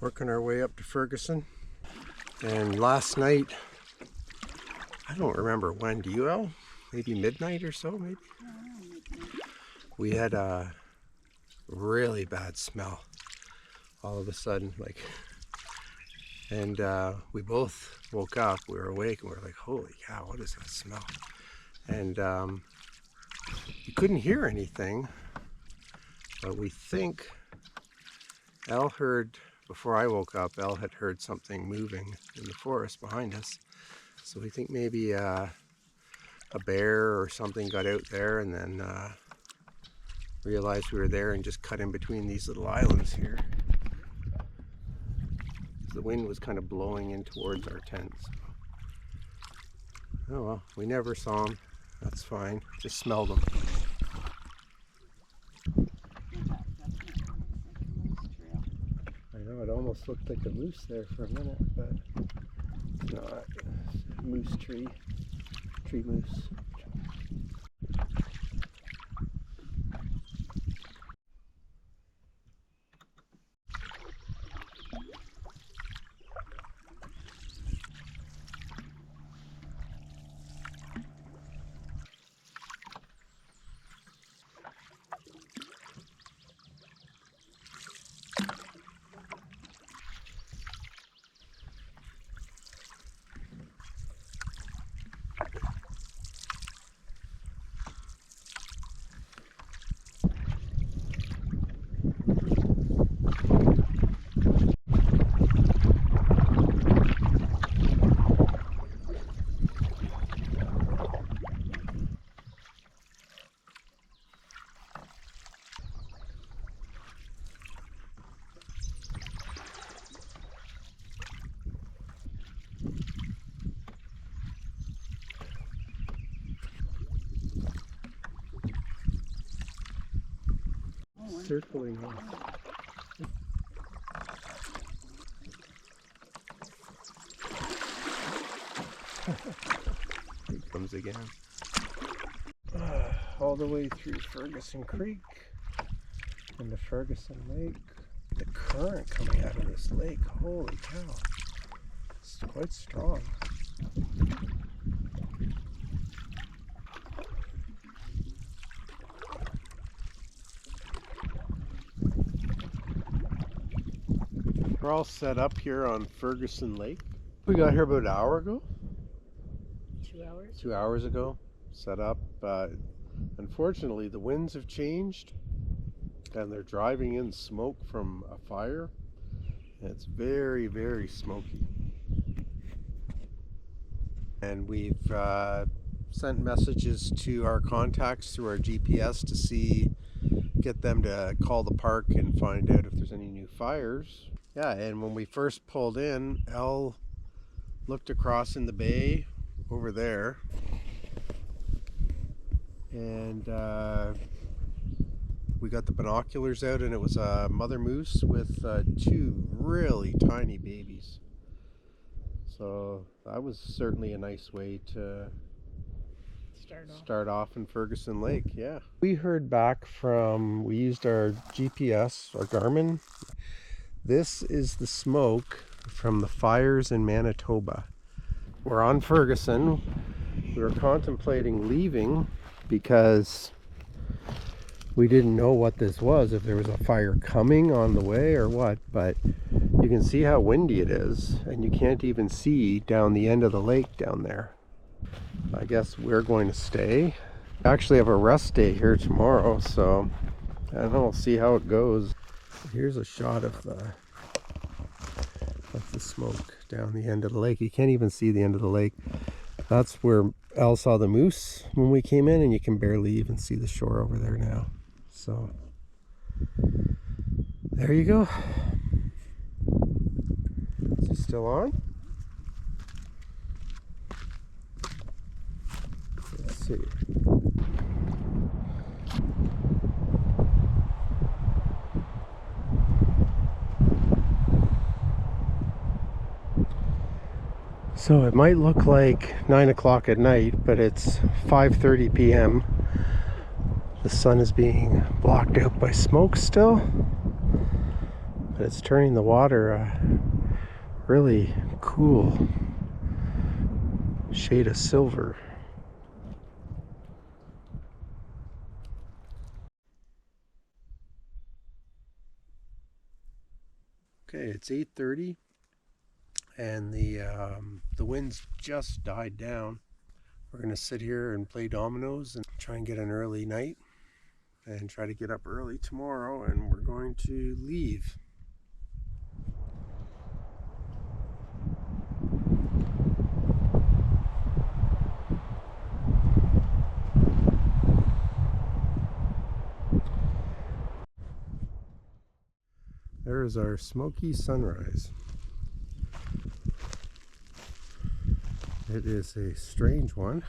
Working our way up to Ferguson. And last night, I don't remember when, do you, El? Maybe midnight or so, maybe? We had a really bad smell all of a sudden, like, and we both woke up, we were awake, and we were like, holy cow, what is that smell? And you couldn't hear anything, but we think El heard, before I woke up, El had heard something moving in the forest behind us. So we think maybe a bear or something got out there and then realized we were there and just cut in between these little islands here. The wind was kind of blowing in towards our tents. Oh well, we never saw them. That's fine. Just smelled them. I know, it almost looked like a moose there for a minute, but it's not. It's a moose tree. Tree moose. Circling us. Here it comes again. All the way through Ferguson Creek and the Ferguson Lake. The current coming out of this lake, holy cow, it's quite strong. We're all set up here on Ferguson Lake. We got here about an hour ago. 2 hours? 2 hours ago, set up. Unfortunately, the winds have changed and they're driving in smoke from a fire. It's very, very smoky. And we've sent messages to our contacts through our GPS to get them to call the park and find out if there's any new fires. Yeah, and when we first pulled in, Elle looked across in the bay over there, and we got the binoculars out, and it was a mother moose with 2 really tiny babies. So that was certainly a nice way to start off in Ferguson Lake. Yeah, we heard back we used our GPS, our Garmin. This is the smoke from the fires in Manitoba. We're on Ferguson. We were contemplating leaving because we didn't know what this was, if there was a fire coming on the way or what, but you can see how windy it is, and you can't even see down the end of the lake down there. I guess we're going to stay. I actually have a rest day here tomorrow, so I don't know, we'll see how it goes. Here's a shot of the smoke down the end of the lake. You can't even see the end of the lake. That's where Elle saw the moose when we came in, and you can barely even see the shore over there now. So there you go. Is he still on? Let's see. So it might look like 9 o'clock at night, but it's 5:30 p.m. The sun is being blocked out by smoke still. but it's turning the water really cool shade of silver. Okay, it's 8:30 and the wind's just died down. We're gonna sit here and play dominoes and try and get an early night and try to get up early tomorrow, and we're going to leave. There's our Smoky sunrise. It is a strange one.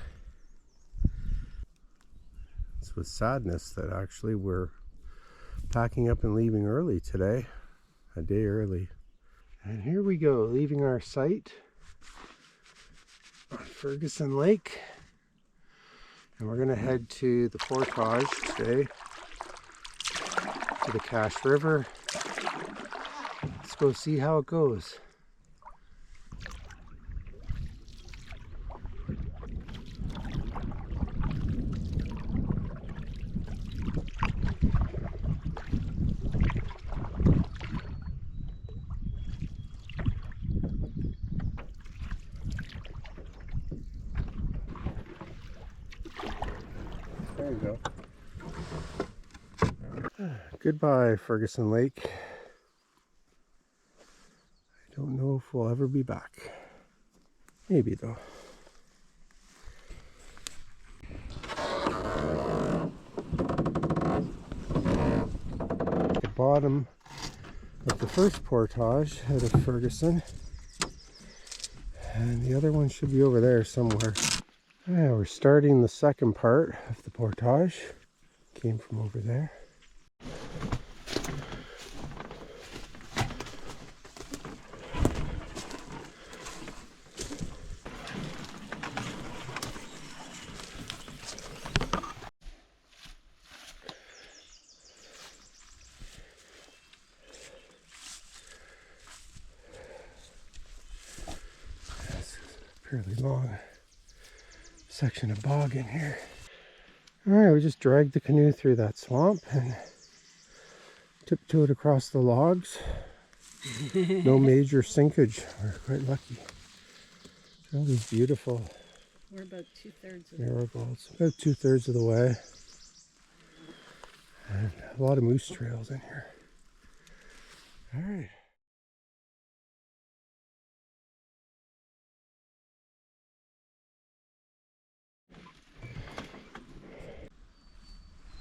It's with sadness that actually we're packing up and leaving early today, a day early. And here we go, leaving our site on Ferguson Lake. And we're gonna head to the portage today, to the Cache River. Let's go see how it goes. There you go. Goodbye, Ferguson Lake. I don't know if we'll ever be back. Maybe though. The bottom of the first portage out of Ferguson, and the other one should be over there somewhere. Yeah, we're starting the second part of the portage. Came from over there. This is a fairly long section of bog in here. Alright, we just dragged the canoe through that swamp and tiptoed across the logs. No major sinkage. We're quite lucky. All these beautiful We're about 2/3 of marigolds. About 2/3 of the way. And a lot of moose trails in here. Alright.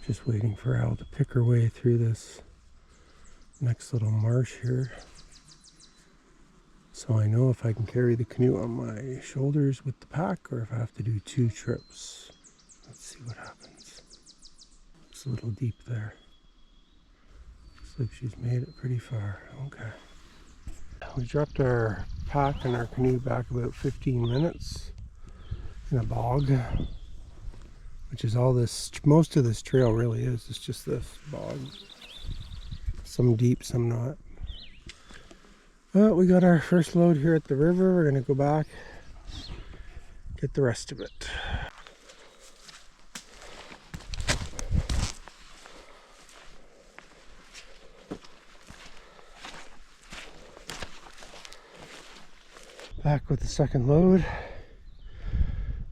Just waiting for Al to pick her way through this next little marsh here. So I know if I can carry the canoe on my shoulders with the pack or if I have to do 2 trips. Let's see what happens. It's a little deep there. Looks like she's made it pretty far. Okay. We dropped our pack and our canoe back about 15 minutes in a bog, which is all this, most of this trail really is. It's just this bog. Some deep, some not. Well, we got our first load here at the river. We're gonna go back, get the rest of it. Back with the second load.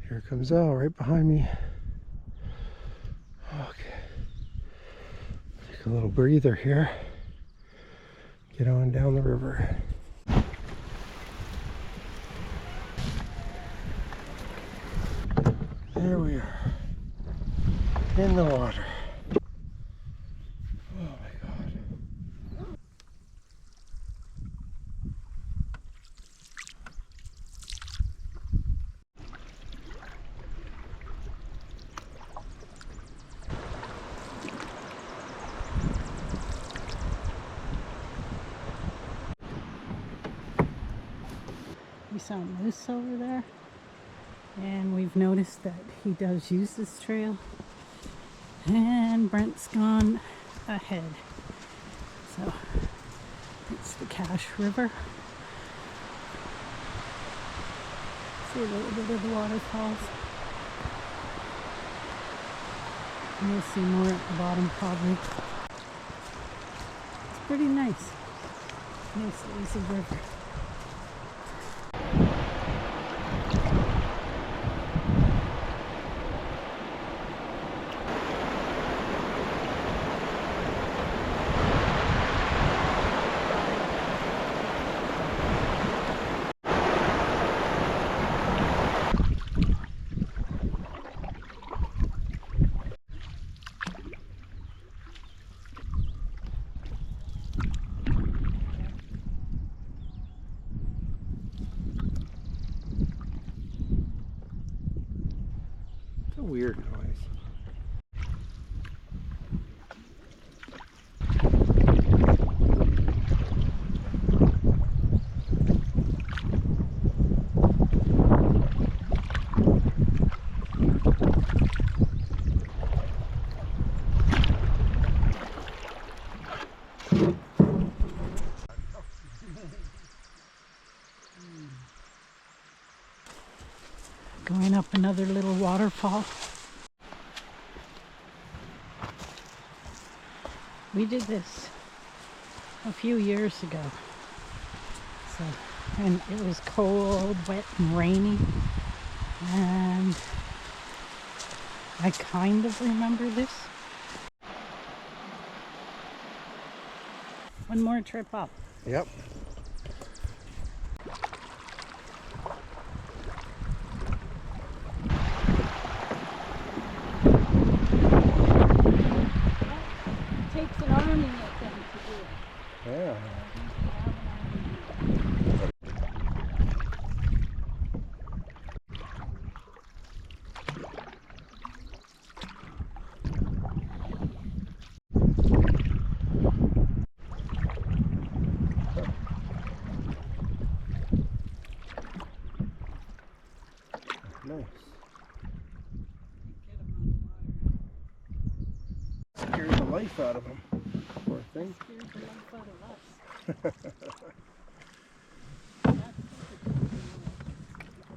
Here comes Al right behind me. Okay. Take a little breather here. Get on down the river. There we are. In the water. Oh my God. We saw a moose over there, and we've noticed that he does use this trail, and Brent's gone ahead, so I That's the Cache River. See a little bit of the waterfalls. And you'll see more at the bottom probably. It's pretty nice. Nice lazy river. It's a weird noise. Going up another little waterfall. We did this a few years ago. So, and it was cold, wet, and rainy. And I kind of remember this. One more trip up. Yep. Takes an army, I think, to do it. Yeah. Nice. Scared the life out of him. Poor thing. Scared the life out of us.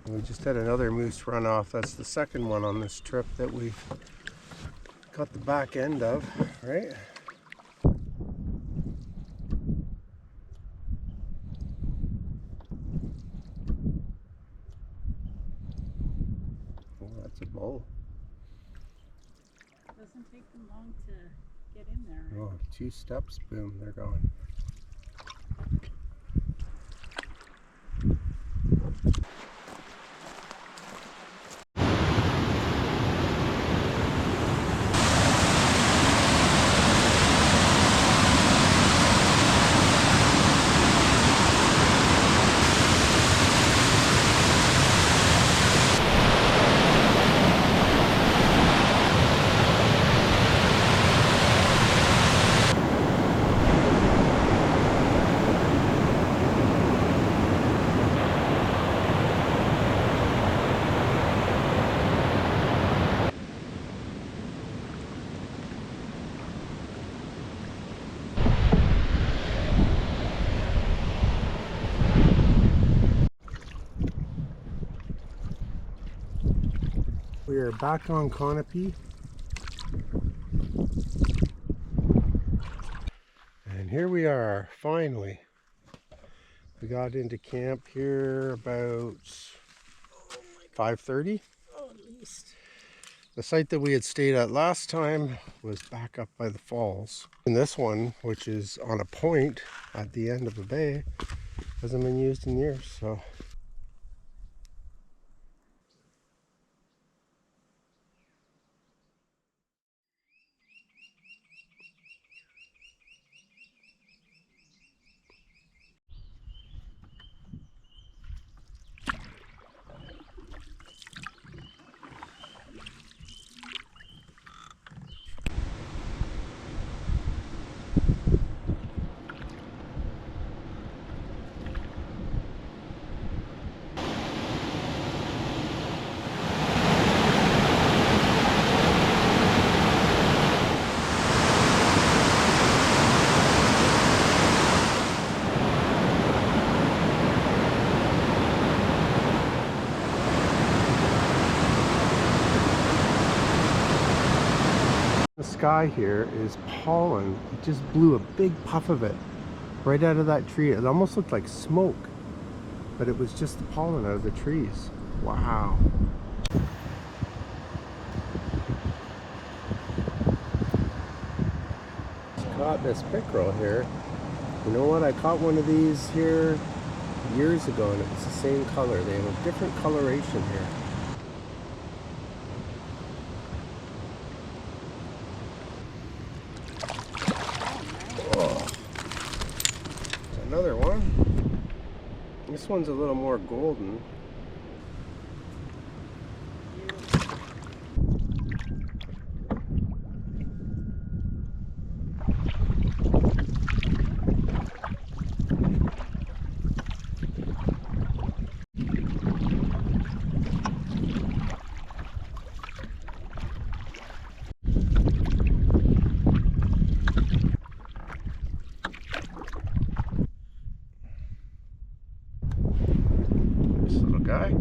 We just had another moose run off. That's the second one on this trip that we've got the back end of, right? Oh, that's a bull. It doesn't take them long to get in there. Right? Oh, 2 steps, boom, they're gone. We are back on Kawnipi. And here we are, finally. We got into camp here about 5:30. Oh, at least. The site that we had stayed at last time was back up by the falls. And this one, which is on a point at the end of a bay, hasn't been used in years, so. sky here is pollen. It just blew a big puff of it right out of that tree. It almost looked like smoke, but it was just the pollen out of the trees. Wow. Caught this pickerel here. You know what? I caught one of these here years ago and it was the same color. They have a different coloration here. Oh, there's another one. This one's a little more golden. This little guy.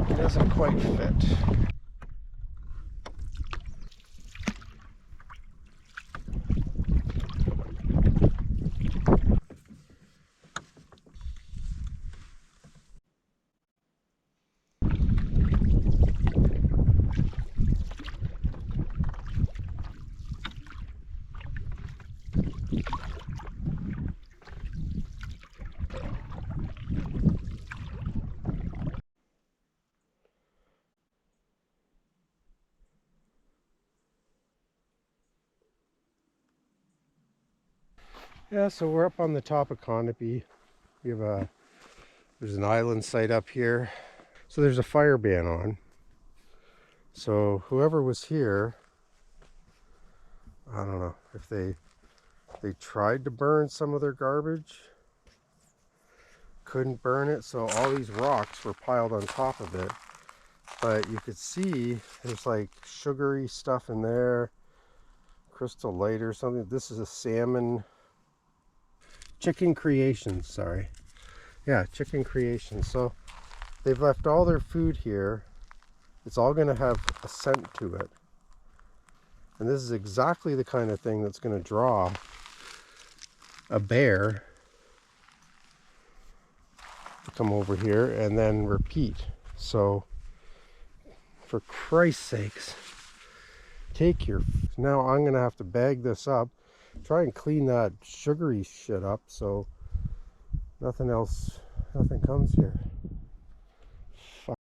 He doesn't quite fit. Yeah, so we're up on the top of Kawnipi. We have there's an island site up here. So there's a fire ban on. So whoever was here, I don't know if they tried to burn some of their garbage, couldn't burn it, so all these rocks were piled on top of it. But you could see there's like sugary stuff in there, crystal light or something. This is a salmon. Chicken Creations, sorry. Yeah, Chicken Creations. So they've left all their food here. It's all going to have a scent to it. And this is exactly the kind of thing that's going to draw a bear to come over here and then repeat. So for Christ's sakes, take your... Now I'm going to have to bag this up. Try and clean that sugary shit up so nothing comes here. Fuck.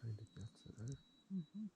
Kind of gets it, right? Mm-hmm.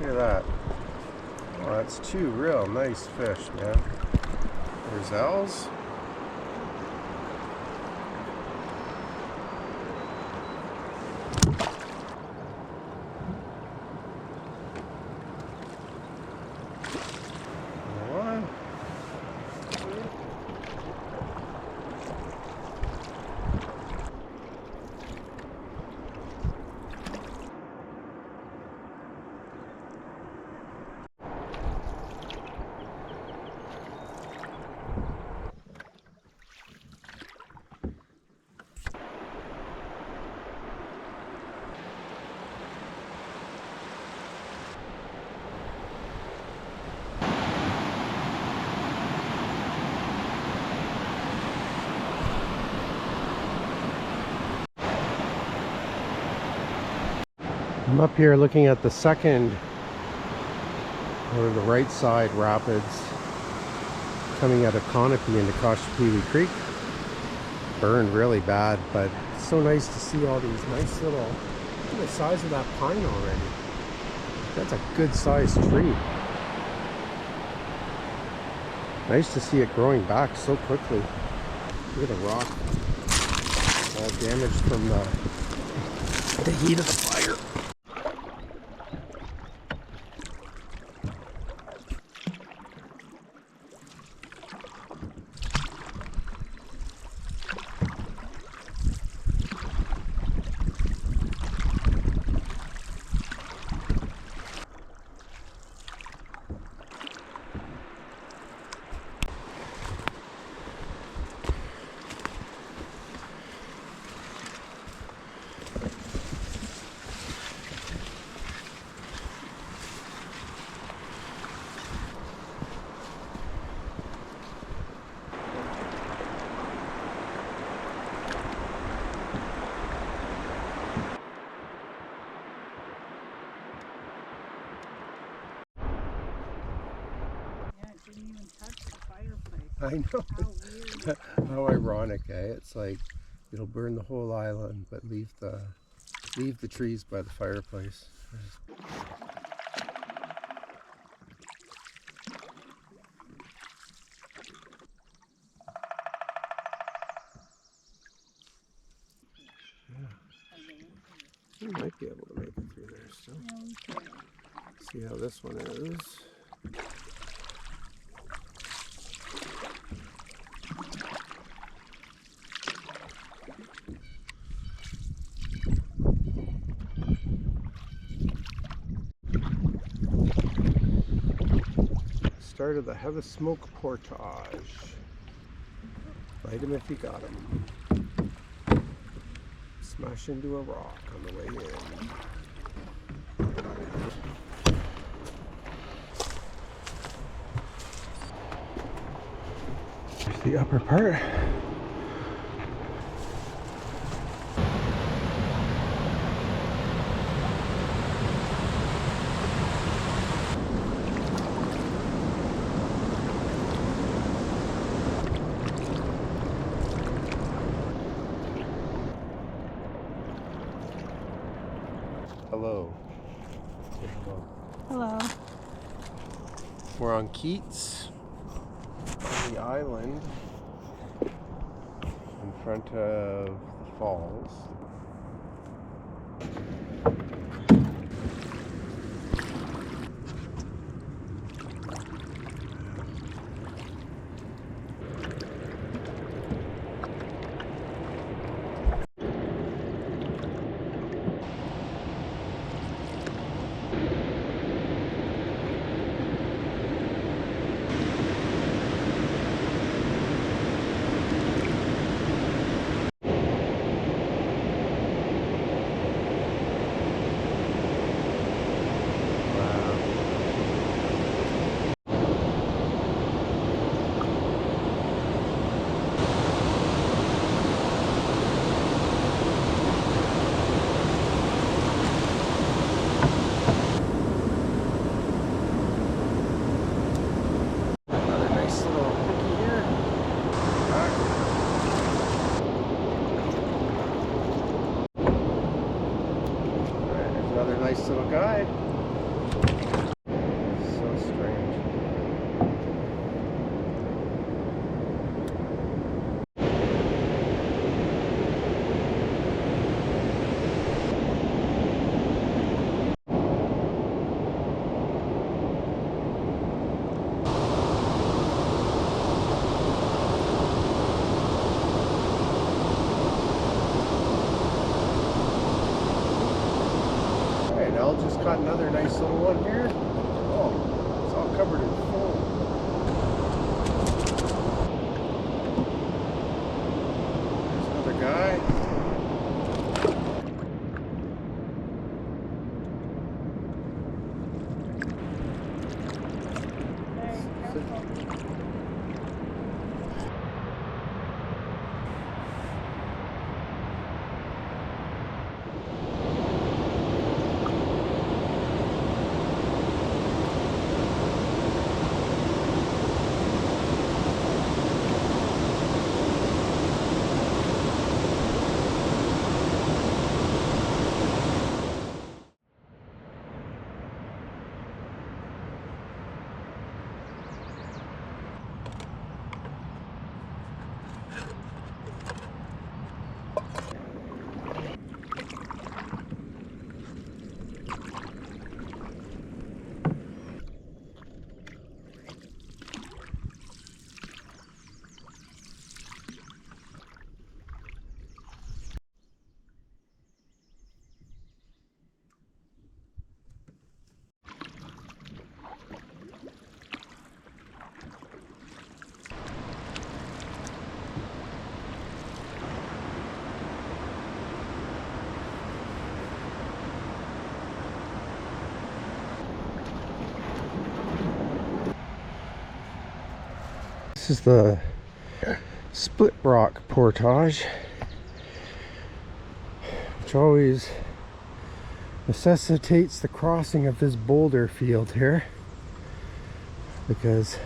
Look at that. Oh, that's two real nice fish, man. There's L's. I'm up here looking at the second, or the right side rapids, coming out of Kawnipi into Kawnipi Creek. Burned really bad, but it's so nice to see all these nice little, look at the size of that pine already. That's a good sized tree. Nice to see it growing back so quickly. Look at the rock, all damaged from the heat of the fire. Didn't even touch the fireplace. I know. How weird. How ironic, eh? It's like it'll burn the whole island, but leave the trees by the fireplace. You might be able to make it through there still. Okay. See how this one is. Start of the Have a Smoke portage. Light him if you got him. Smash into a rock on the way in. There's the upper part. Hello. Say hello. Hello. We're on Keats, on the island, in front of the falls. Nice little guide. So strange. Al just caught another nice little one here. Oh, it's all covered in foam. There's another guy. This is the split rock portage, which always necessitates the crossing of this boulder field here, because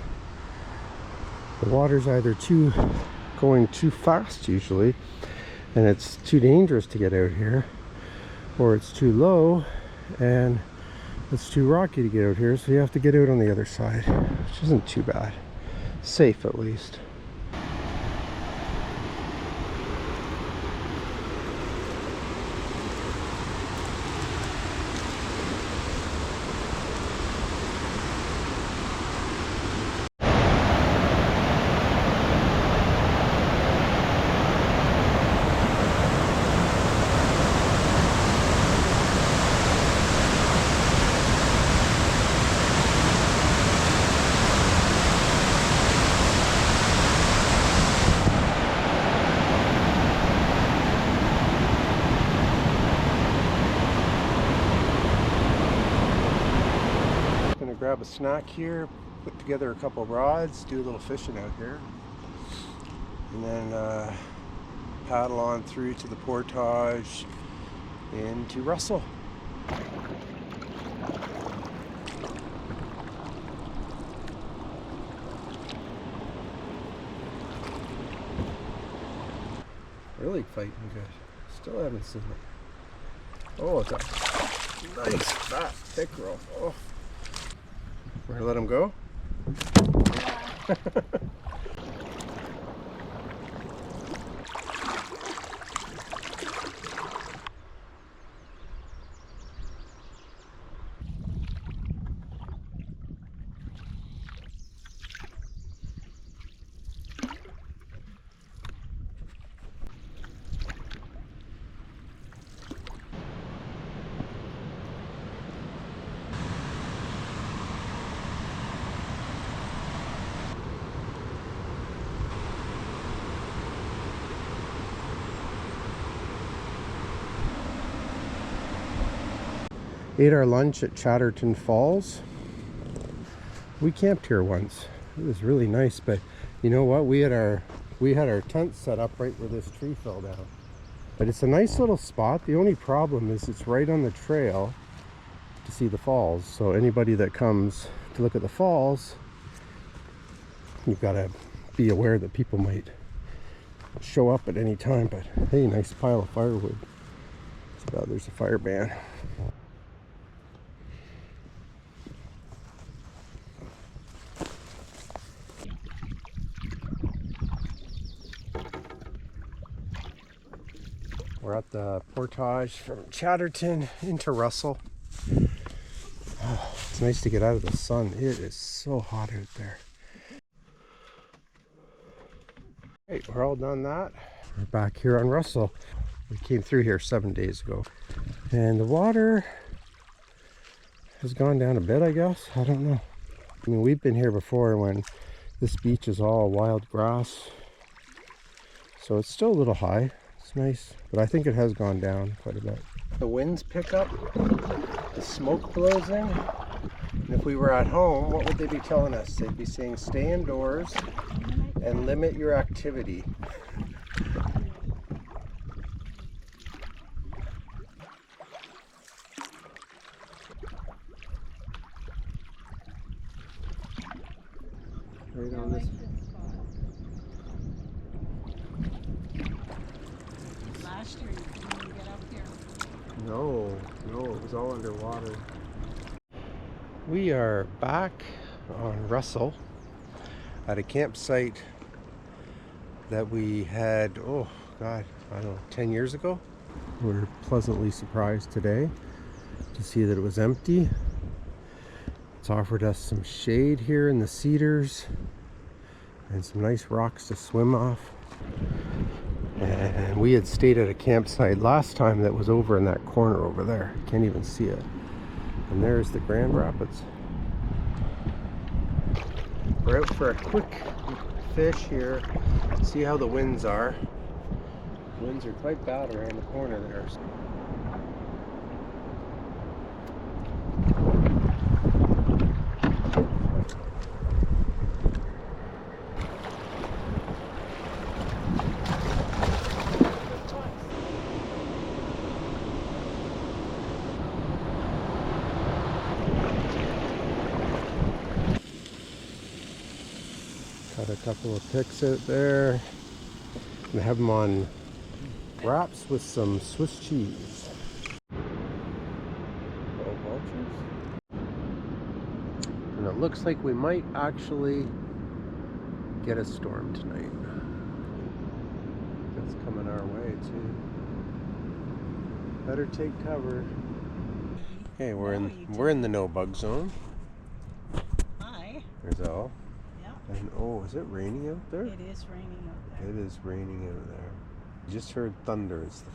the water's either going too fast usually, and it's too dangerous to get out here, or it's too low and it's too rocky to get out here, so you have to get out on the other side, which isn't too bad. Safe at least. Grab a snack here, put together a couple rods, do a little fishing out here, and then paddle on through to the portage into Russell. Really fighting good. Still haven't seen it. Oh, it's a nice fat pickerel. Oh. We're gonna let him go? Yeah. Ate our lunch at Chatterton Falls. We camped here once. It was really nice, but you know what? We had our tent set up right where this tree fell down. But it's a nice little spot. The only problem is it's right on the trail to see the falls. So anybody that comes to look at the falls, you've got to be aware that people might show up at any time. But hey, nice pile of firewood. Too bad there's a fire ban. We're at the portage from Chatterton into Russell. Oh, it's nice to get out of the sun. It is so hot out there. Right, we're all done that. We're back here on Russell. We came through here 7 days ago. And the water has gone down a bit, I guess. I don't know. I mean, we've been here before when this beach is all wild grass. So it's still a little high. It's nice, but I think it has gone down quite a bit. The winds pick up, the smoke blows in, and if we were at home, what would they be telling us? They'd be saying stay indoors and limit your activity. Right on this. Last year you couldn't even get up here. No, it was all underwater. We are back on Russell at a campsite that we had, oh God, I don't know, 10 years ago. We're pleasantly surprised today to see that it was empty. It's offered us some shade here in the cedars and some nice rocks to swim off. And we had stayed at a campsite last time that was over in that corner over there. Can't even see it. And there's the Grand Rapids. We're out for a quick fish here. See how the winds are. The winds are quite bad around the corner there. Got a couple of picks out there. And have them on wraps with some Swiss cheese. Little vultures. And it looks like we might actually get a storm tonight. That's coming our way too. Better take cover. Okay, we're in the no bug zone. Hi. There's Al. Yeah. And oh, is it raining out there? It is raining out there. It is raining out there. Just heard thunder. It's the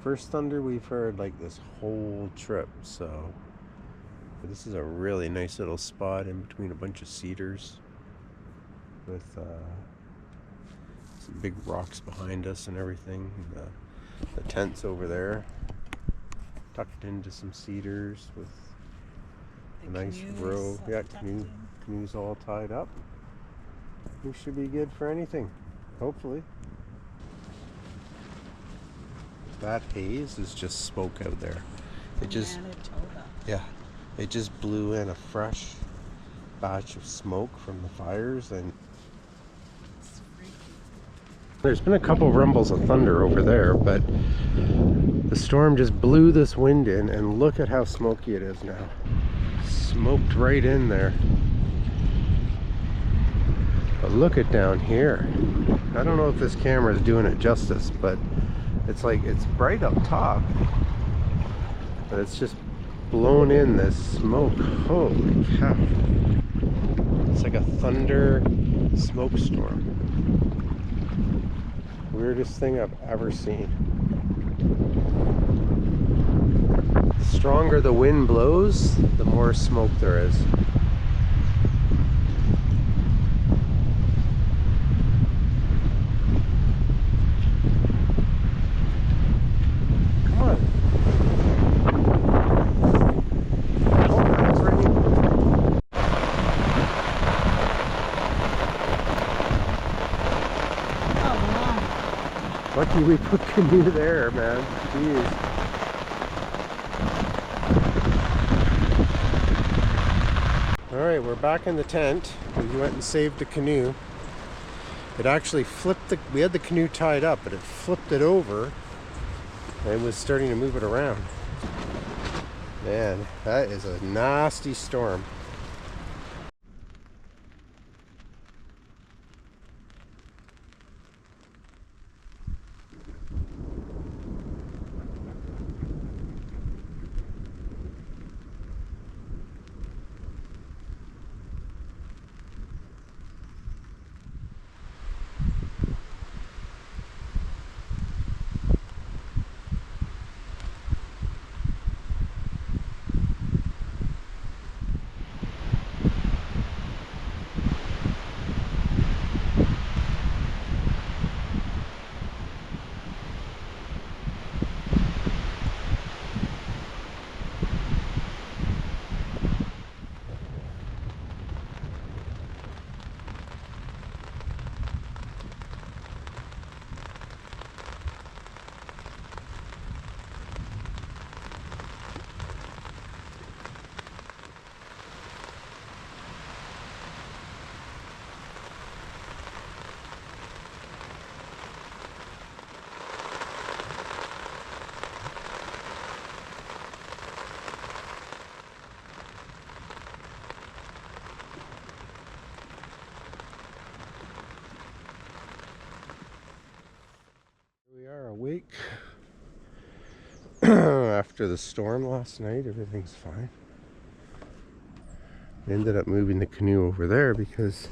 first thunder we've heard like this whole trip. So but this is a really nice little spot in between a bunch of cedars with some big rocks behind us and everything. The tent's over there, tucked into some cedars with a nice row. Yeah, canoes all tied up. We should be good for anything, hopefully. That haze is just smoke out there. It just, yeah, it just blew in a fresh batch of smoke from the fires, and there's been a couple rumbles of thunder over there, but the storm just blew this wind in, and look at how smoky it is now. Smoked right in there. But look at down here. I don't know if this camera is doing it justice, but it's like it's bright up top, but it's just blown in this smoke. Holy cow. It's like a thunder smoke storm. Weirdest thing I've ever seen. The stronger the wind blows, the more smoke there is. Lucky we put canoe there, man. Jeez. Alright, we're back in the tent. We went and saved the canoe. It actually flipped we had the canoe tied up, but it flipped it over and was starting to move it around. Man, that is a nasty storm. Awake after the storm last night, everything's fine. I ended up moving the canoe over there because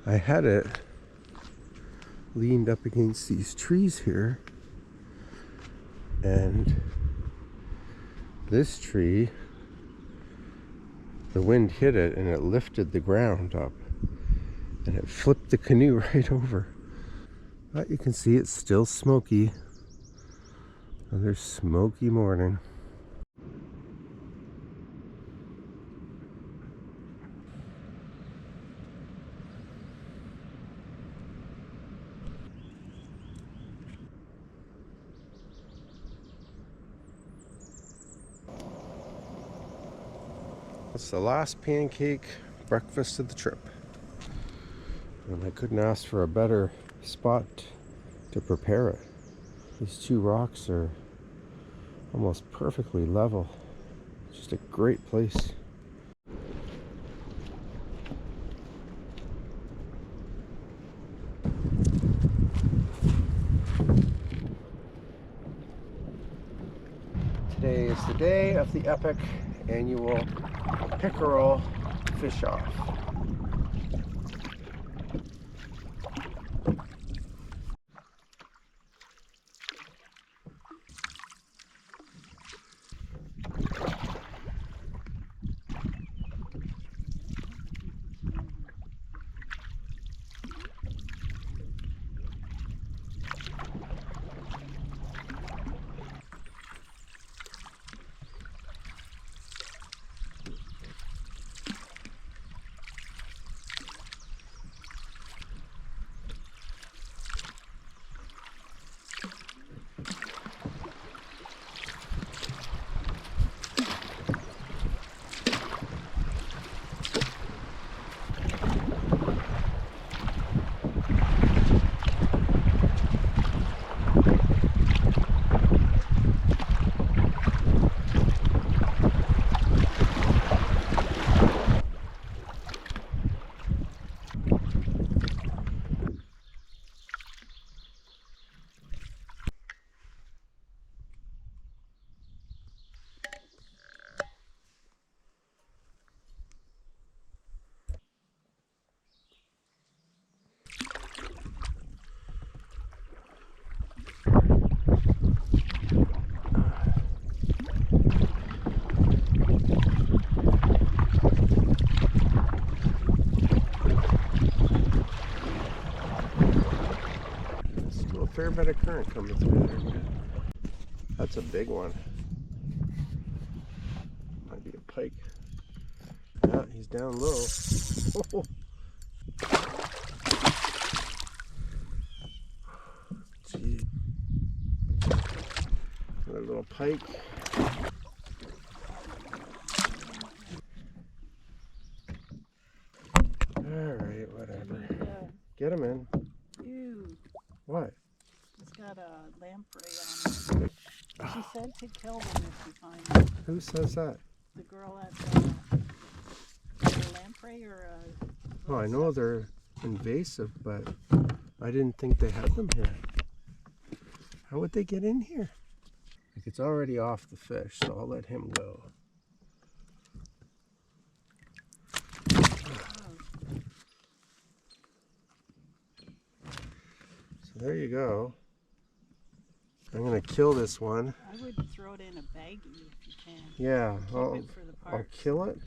I had it leaned up against these trees here, and this tree, the wind hit it and it lifted the ground up and it flipped the canoe right over. But you can see it's still smoky. Another smoky morning. It's the last pancake breakfast of the trip. And I couldn't ask for a better spot to prepare it. These two rocks are almost perfectly level. Just a great place. Today is the day of the epic annual Pickerel fish off. Fair bit of current coming through there. That's a big one. Might be a pike. Yeah, he's down low. Oh. Gee. Another little pike. Alright, whatever. Get him in. Ew. What? It's got a lamprey on it. She said to kill them if you find them. Who says that? The girl at the lamprey or a... Oh, I know they're invasive, but I didn't think they had them here. How would they get in here? Like, it's already off the fish, so I'll let him go. So there you go. I'm gonna kill this one. I would throw it in a baggie if you can. Yeah, Keep it for the I'll parks. kill it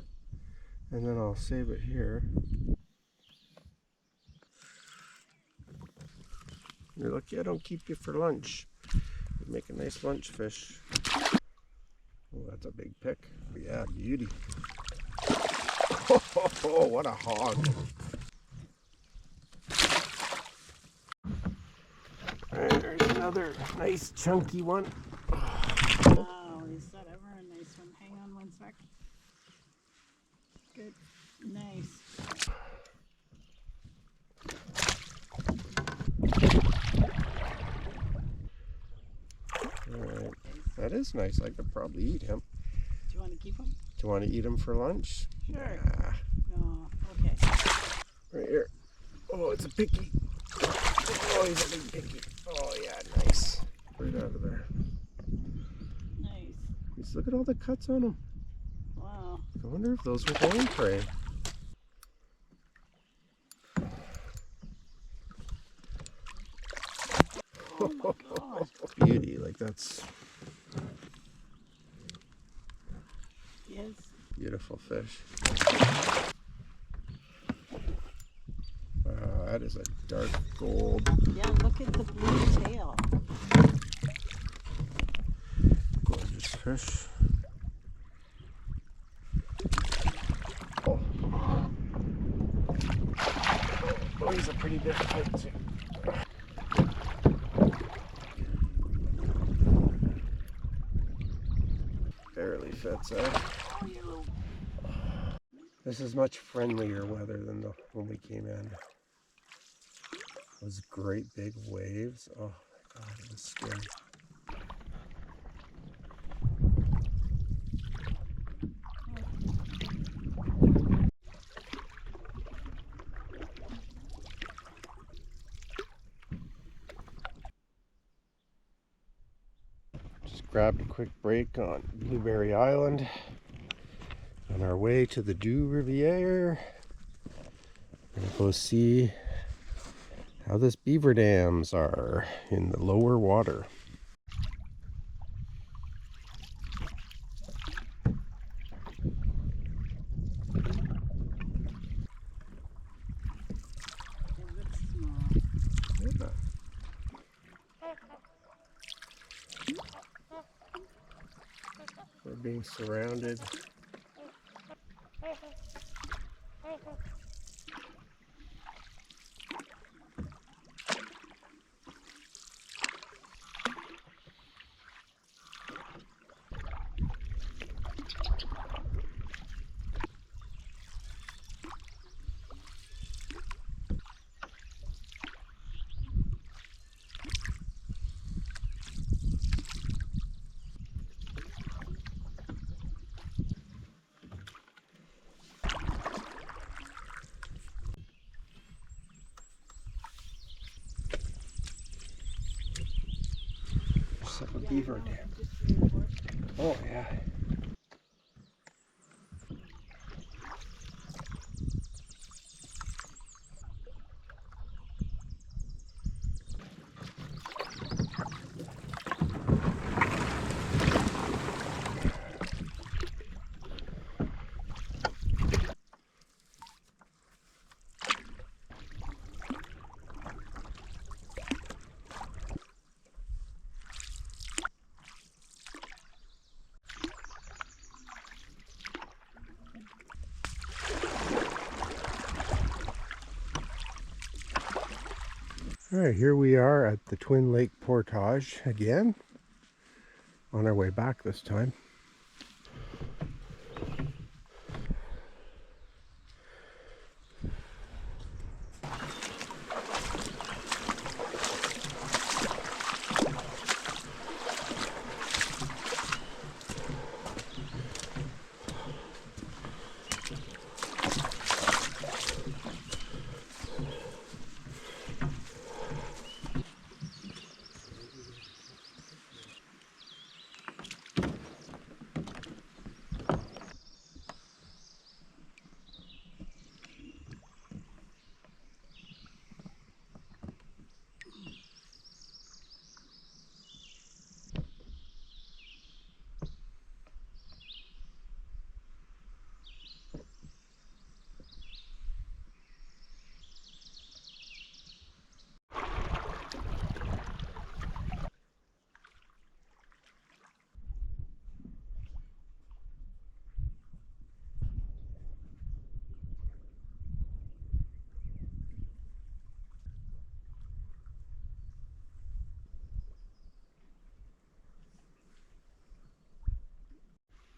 and then I'll save it here. You're lucky I don't keep you for lunch. You make a nice lunch fish. Oh, that's a big pick. Yeah, beauty. Oh, what a hog. Alright, there's another nice chunky one. Wow, is that ever a nice one? Hang on one sec. Good. Nice. Alright, that is nice. I could probably eat him. Do you want to keep them? Do you want to eat him for lunch? Sure. Nah. No, okay. Right here. Oh, it's a picky. Oh, he's a big picky. Oh, yeah, nice. Right out of there. Nice. cuts. Look at all the cuts on them. Wow. I wonder if those were bone prey. Oh my God. Beauty, like that's Yes. beautiful fish. Wow, that is a dark gold. Yeah, look at the blue tail. Gorgeous fish. Oh, oh, he's a pretty big fight too. Barely fits out. This is much friendlier weather than when we came in. Those great big waves. Oh my God, it was scary. Just grabbed a quick break on Blueberry Island on our way to the Dore. Gonna go see how this beaver dams are in the lower water. It looks small. Yeah. We're being surrounded. Just like a beaver dam. Oh yeah. All right, here we are at the Twin Lake Portage again, on our way back this time.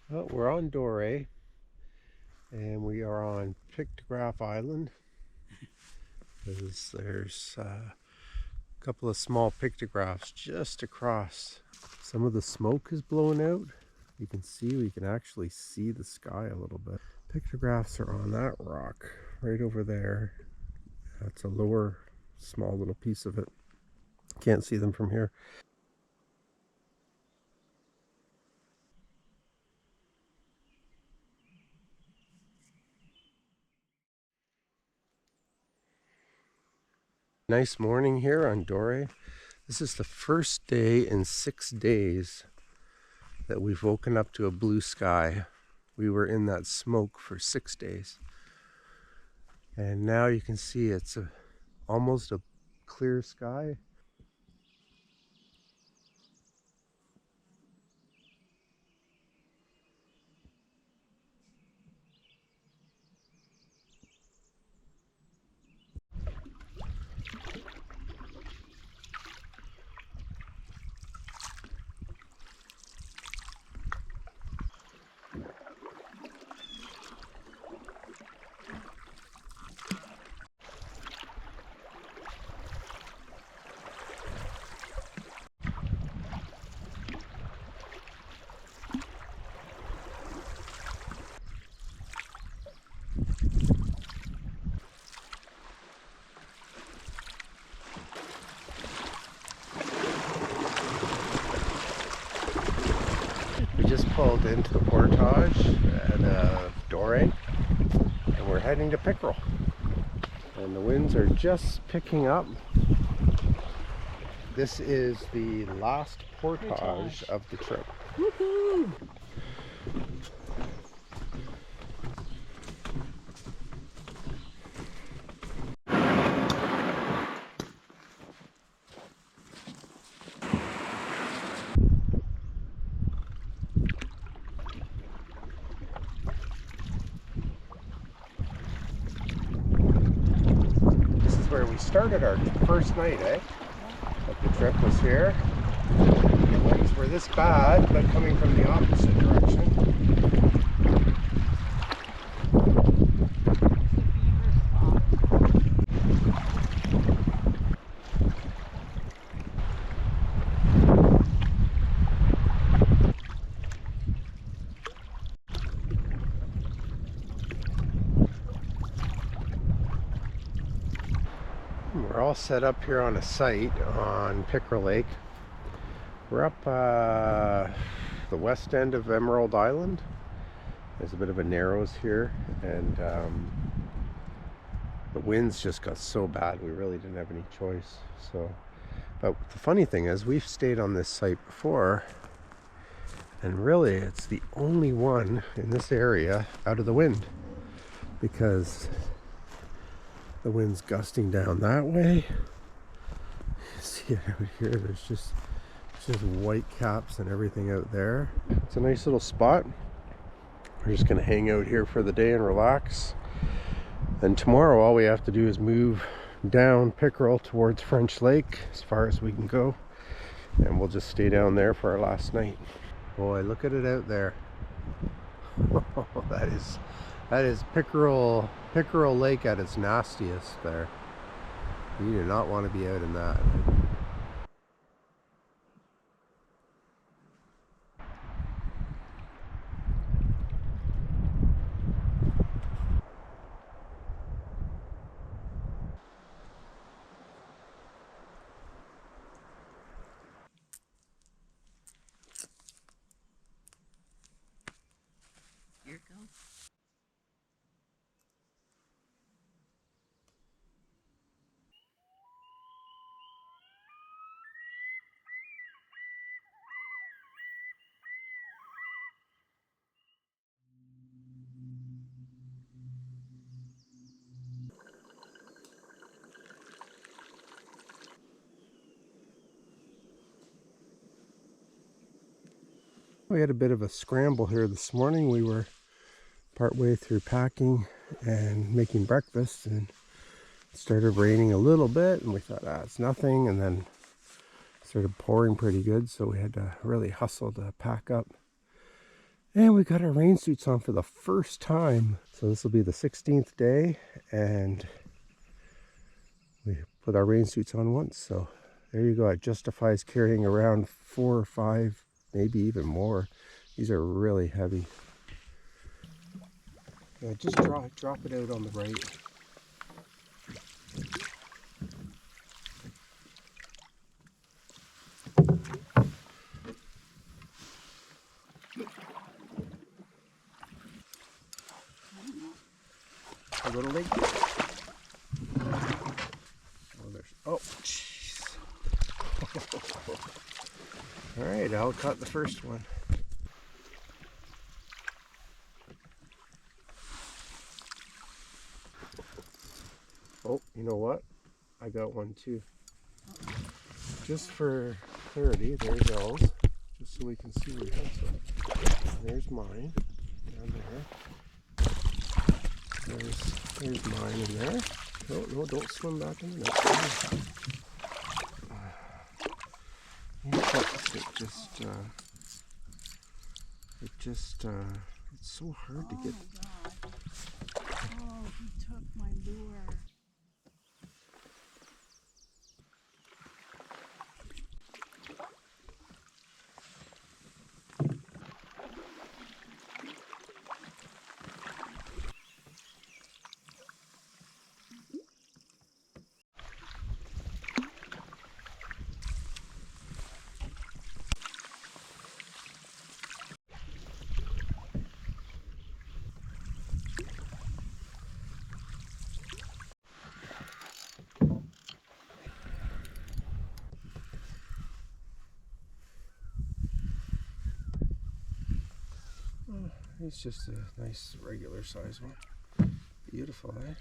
Well, we're on Dore, and we are on Pictograph Island. There's a couple of small pictographs just across. Some of the smoke is blowing out. You can see, we can actually see the sky a little bit. Pictographs are on that rock right over there. That's a lower, small little piece of it. Can't see them from here. Nice morning here on Dore. This is the first day in 6 days that we've woken up to a blue sky. We were in that smoke for 6 days. And now you can see it's almost a clear sky. We just pulled into the portage at Dore, and we're heading to Pickerel. And the winds are just picking up. This is the last portage of the trip. Woohoo! This is where we started our first night, eh? But the trip was here. The winds were this bad, but coming from the opposite direction. We're all set up here on a site on Pickerel Lake. We're up the west end of Emerald Island. There's a bit of a narrows here, and the winds just got so bad we really didn't have any choice. But the funny thing is, we've stayed on this site before, and really it's the only one in this area out of the wind, because the wind's gusting down that way. You see it out here, there's just white caps and everything out there. It's a nice little spot. We're just gonna hang out here for the day and relax. And tomorrow all we have to do is move down Pickerel towards French Lake as far as we can go. And we'll just stay down there for our last night. Boy, look at it out there. That is Pickerel Lake at its nastiest there. You do not want to be out in that. Here it goes. We had a bit of a scramble here this morning. We were partway through packing and making breakfast, and it started raining a little bit, and we thought, it's nothing, and then it started pouring pretty good, so we had to really hustle to pack up. And we got our rain suits on for the first time. So this will be the 16th day, and we put our rain suits on once, so there you go. It justifies carrying around 4 or 5, maybe even more. These are really heavy. Yeah, just drop it out on the right. I'll go to Lake. white owl caught the first one. Oh, you know what? I got one too. Just for clarity, there he goes. Just so we can see what he has. There's mine down there. There's mine in there. No, don't swim back in the net. It's so hard to get. Oh, he took my lure. It's just a nice regular size one. Beautiful, eh?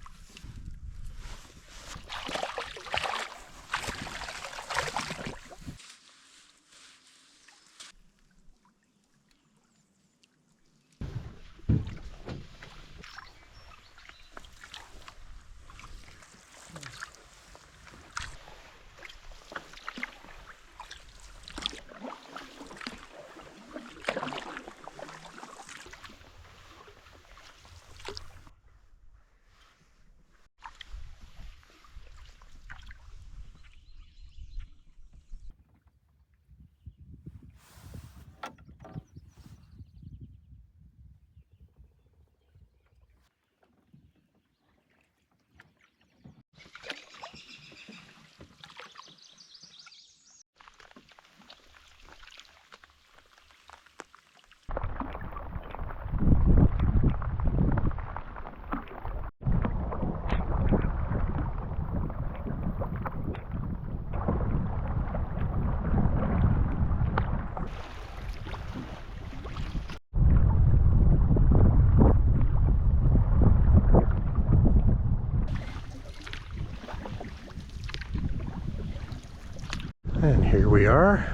And here we are.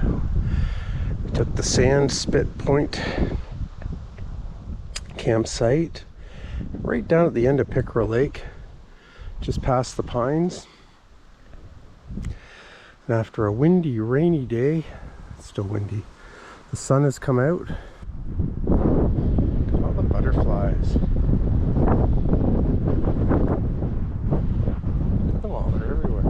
We took the Sand Spit Point campsite right down at the end of Pickerel Lake, just past the pines. And after a windy, rainy day, it's still windy, the sun has come out. Look at all the butterflies. Look at them all, they're everywhere.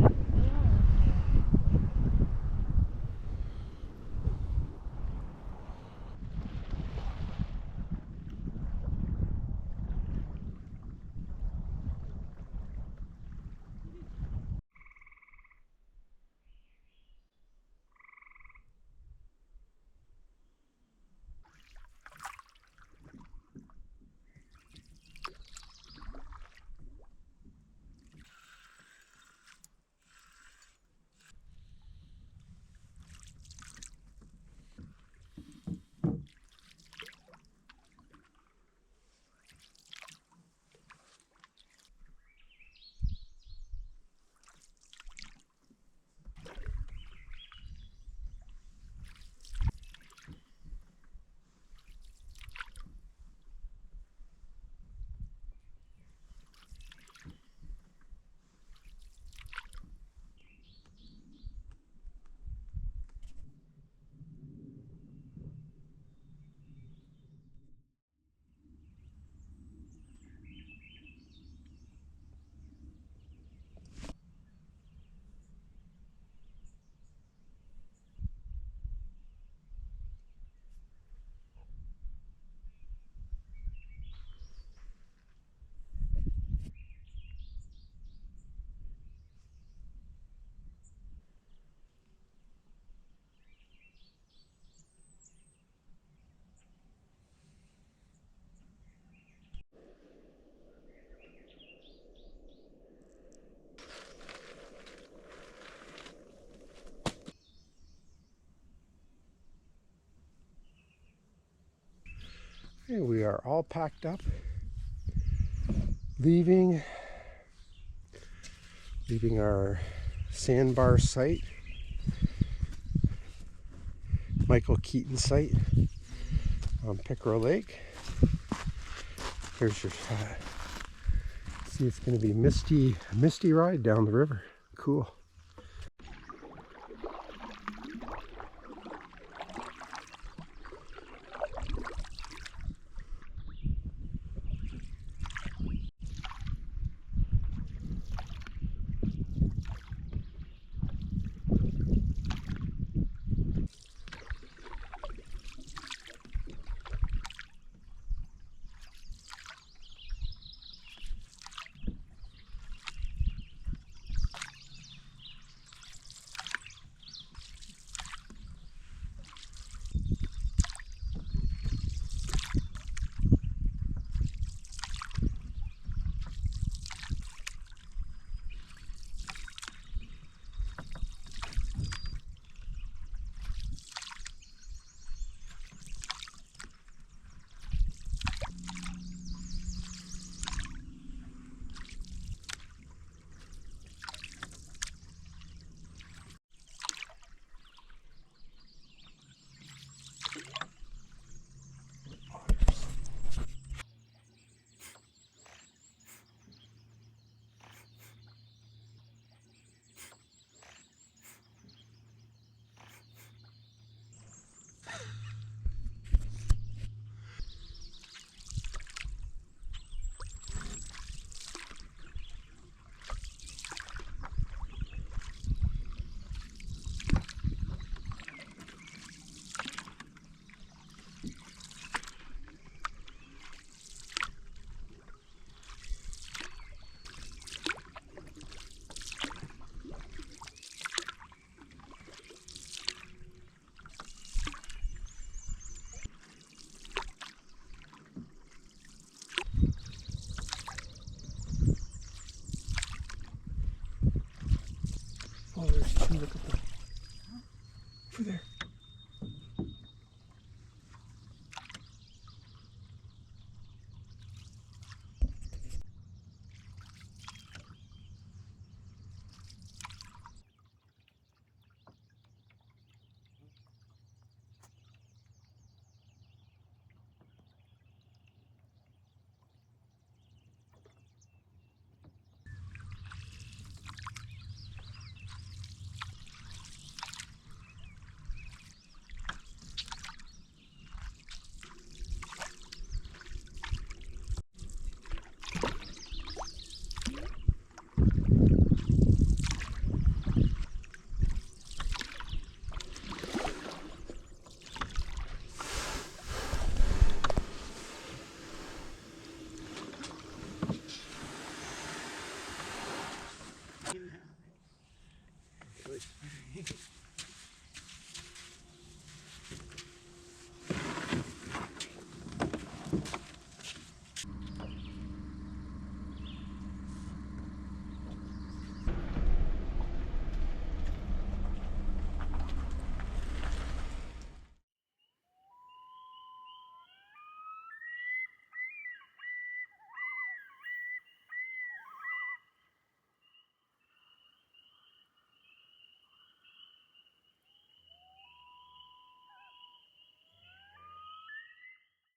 Okay, we are all packed up, leaving our sandbar site, Michael Keaton site on Pickerel Lake. Here's your see, it's going to be misty ride down the river. Cool. Oh, there's two. Look at them. Over there.